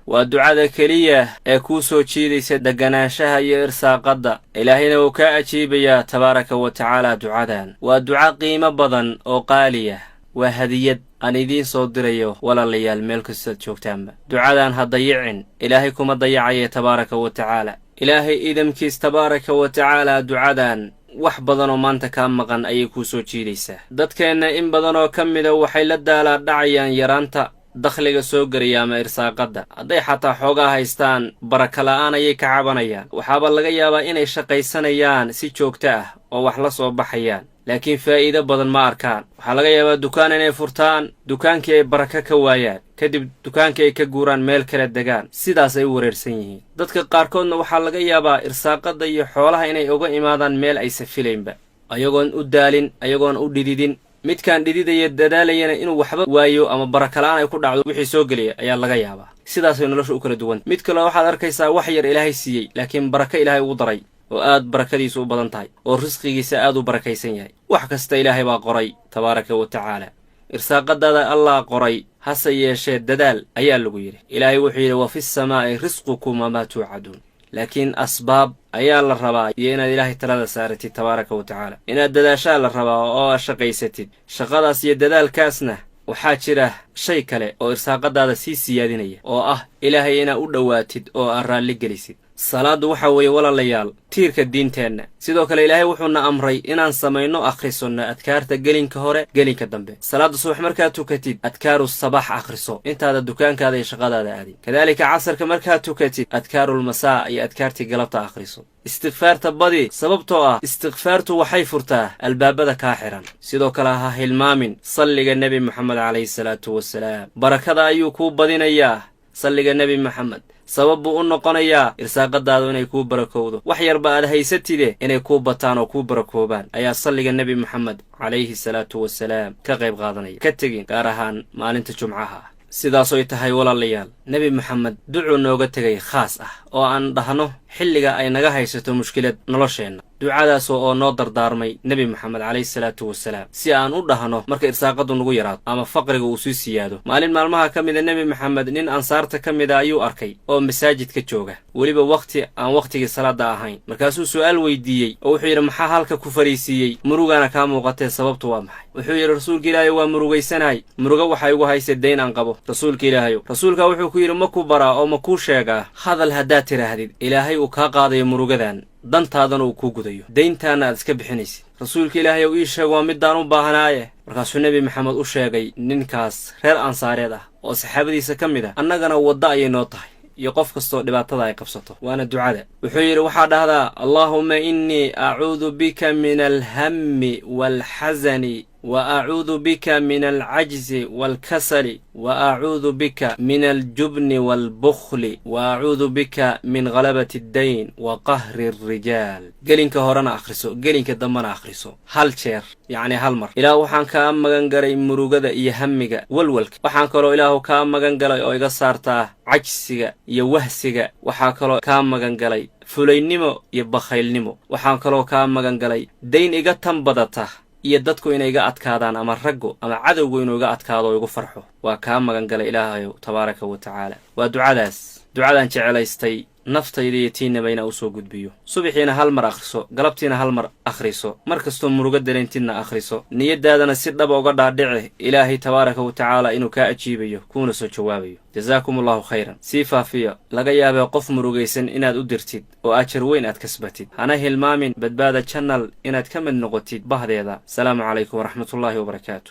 ودعاء كلية كوسو تشيدي سدقنا شهي إرساق قد إلهينا وكأجيب يا تبارك وتعالى دعاء ودعاء قيمة بضن وقالية وهدية أن يدين صدريه ولا ليال ملك السجوكتام دعاء هضيعن إلهيكم الضيعي تبارك وتعالى إلهي إذا مكيس تبارك وتعالى دعاء wax badan oo maanta ka maqan ay ku soo jiidaysaa dadkeena in badan oo kamid ah waxay la daala dhacayaan yaraanta dakhliga soo gariya ama irsaaqada haday xataa xoogaa haystaan baraka la'aan ay ka cabanayaan waxaaba laga yaabaa inay shaqaysanayaan si joogto ah oo wax la soo baxayaan laakiin faa'iido badan ma arkaan waxa laga yaabaa dukaan inay furtaan dukaankii ay baraka ka waayaan kadib dukaankii ay ka guuraan meel kala degaan sidaas ay wareersan yihiin dadka qaarkoodna waxa laga yaabaa irsaaqada iyo xoolaha inay uga imaadaan meel ay safileynba ayagoon u daalin ayagoon u dhididin midkaan dhididaya dadaalayana inuu waxba waayo ama baraka la'aan ay ku dhacdo wixii soo galiya ayaa laga yaabaa sidaas ay nolosha u kala duwan mid kale waxaad arkaysaa wax yar ilaahay siiyay laakiin baraka ilaahay ugu daray oo aad barakadiisu u badan tahay oo risqigiisa aad u barakaysan yahay wax kasta ilaahay baa qoray tabaaraka wa tacaala irsaaqadaada allah qoray hase yeeshee dadaal ayaa lagu yidhi ilaahay wuxuu yidhi wa fis samaa'i risqukum wamaa tuucaduun laakiin asbaab ayaa la rabaa iyo inaad ilaahay talada saaratid tabaaraka wa tacaala inaad dadaashaa la rabaa oo aad shaqaysatid shaqadaas iyo dadaalkaasna waxaa jira shay kale oo irsaaqadaada sii siyaadinaya oo ah ilaahay inaad u dhowaatid oo aad raalli gelisid salaadu waxa weeye walaalayaal tiirka diinteenna sidoo kale ilaahay wuxuuna amray inaan samayno akhrisonno adkaarta gelinka hore gelinka dambe salaada subax markaad tukatid adkaaru sabax akhriso intaada dukaankaada iyo shaqadaada aadin kadaalika casarka markaad tukatid adkaarul masaa iyo adkaartii galabta akhriso istighfaarta badi sababtoo ah istighfaartu waxay furtaa albaabada kaa xiran sidoo kale ha hilmaamin salliga nebi moxamed calayhi salaatu wasalaam barakada ayuu kuu badinayaa salliga nebi moxamed sabab buu u noqonayaa irsaaqadaadu inay kuu barakowdo wax yarba aad haysatide inay kuu bataan oo kuu barakoobaan ayaa salliga nebi moxamed calayhi salaatu wasalaam ka qayb qaadanaya ka tegin gaar ahaan maalinta jumcaha sidaasoy tahay walaalayaal nebi moxamed ducuu nooga tegay khaas ah oo aan dhahno xilliga ay naga haysato mushkilad nolosheenna ducadaas oo noo dardaarmay nebi moxamed calayhi salaatu wasalaam si aan u dhahno marka irsaaqadu nagu yaraado ama faqriga uu sii siyaado maalin maalmaha ka mida nebi moxamed nin ansaarta ka mida ayuu arkay oo masaajidka jooga weliba waqti aan waqtigii salaada ahayn markaasuu su'aal weydiiyey oo wuxuu yidhi maxaa halka ku fariisiiyey murugana kaa muuqatee sababtu waa maxay wuxuu yidhi rasuulka ilaahay waa murugaysanahay murugo waxay igu haysa dayn aan qabo rasuulka ilaahayow rasuulka wuxuu ku yidhi ma ku baraa oo ma kuu sheegaa hadal haddaad tidhaahdid ilaahay uu kaa qaadayo murugadan dantaadana uu kuu gudayo dayntaana aad iska bixinaysid rasuulka ilaahay uu ii sheego waa midaan u baahanaaye markaasuu nebi moxamed u sheegay ninkaas reer ansaareed ah oo saxaabadiisa ka mid ah annagana wadda ayay noo tahay iyo qof kastoo dhibaatada ay qabsato waana ducada wuxuu yidhi waxaa dhahdaa allaahumma innii acuudu bika min alhammi waalxasani وأعوذ بك من العجز والكسل وأعوذ بك من الجبن والبخل وأعوذ بك من غلبة الدين وقهر الرجال قلنك هورنا أخرسو قلنك دمنا أخرسو هل شير يعني هل مر إله وحان كام مغنغري مروغدا يهمغا والولك وحان كلو إله كام مغنغلي أو يغسارتا عجسيغا يوهسيغا وحان كلو كام مغنغلي فلينمو يبخيلنمو وحان كلو كام مغنغلي دين إيغا تنبضتا iyo dadku inay iga adkaadaan ama raggo ama cadowgu inuu iga adkaado oo igu farxo waa kaa magan galay ilaahayow tabaaraka wa tacaala waa ducadan jecelaystay naftayda iyo tiinaba inaan u soo gudbiyo subaxiina hal mar akhriso galabtiina hal mar akhriso mar kastoo murugo dareentidna akhriso niyadaadana si dhaba uga dhaadhici ilaahay tabaaraka wa tacaala inuu kaa ajiibayo kuuna soo jawaabayo jazaakumullahu khayran sii faafiya laga yaabee qof murugaysan inaad u dirtid oo ajar weyn aad kasbatid hana hilmaamin badbaada channel inaad ka mid noqotid bahdeeda asalaamu calaykum waraxmatullaahi wabarakaatu